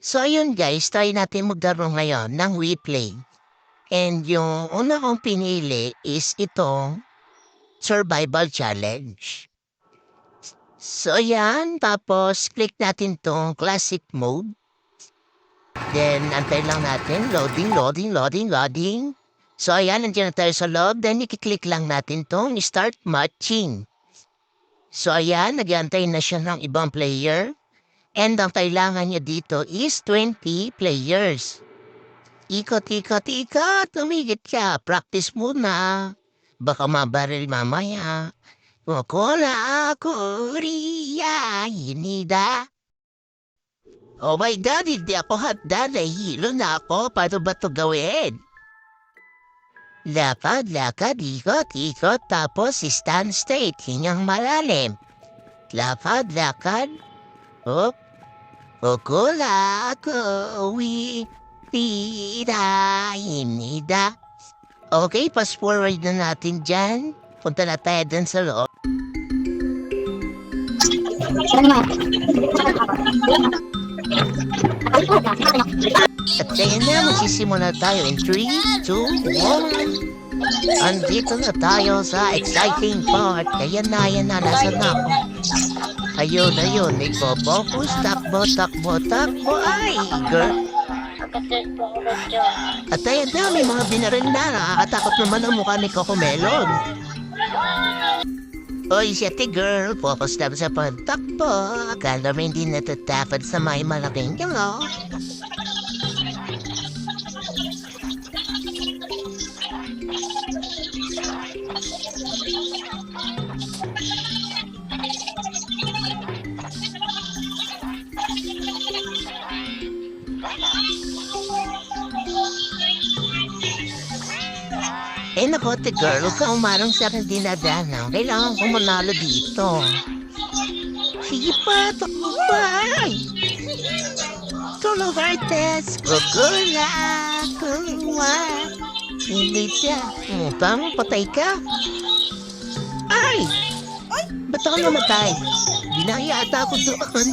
So ayun guys, try natin maglaro ngayon ng We Play. And yung una kong pinili is itong Survival Challenge. So yan, tapos click natin tong Classic Mode. Then antay lang natin, loading. So ayan, nandiyan na tayo sa loob. Then i-click lang natin tong Start Matching. So ayan, nag-aantay na siya ng ibang player. And ang kailangan niya dito is 20 players. Ikot, tumigit ka. Practice muna. Baka mabaril mamaya. Wakola ako, Ria, hinida. Oh my God, hindi ako handa. Nahihilo na ako. Paano ba ito gawin? Lakad, ikot. Tapos stand straight. Hingang malalim. Lakad. Hop. Wakola ako, hinida. Okay, fast forward na natin dyan. Punta na tayo dun sa loob. At kaya na, magsisimula tayo in 3, 2, 1. Andito na tayo sa exciting part. Ayan na, nasa na ako. Ayun, nagpo-focus, takbo. Ay, girl. At ayan na, may mga binaril na. Nakakatakot naman ang mukha ni Coco Melon. Oy, si ate girl, focus lang sa pagtakbo. Akala mo hindi natatakot sa may malaking galaw. Eh nako, ate girl, huwag ka umarang sa akin dinadanaw. Kailangan kong manalo dito. Sige pa, takbo pa. Tulong artist, kukula. Hindi siya. Tama, patay ka. Ay! Ba't ako namatay? Di na yata ako doon.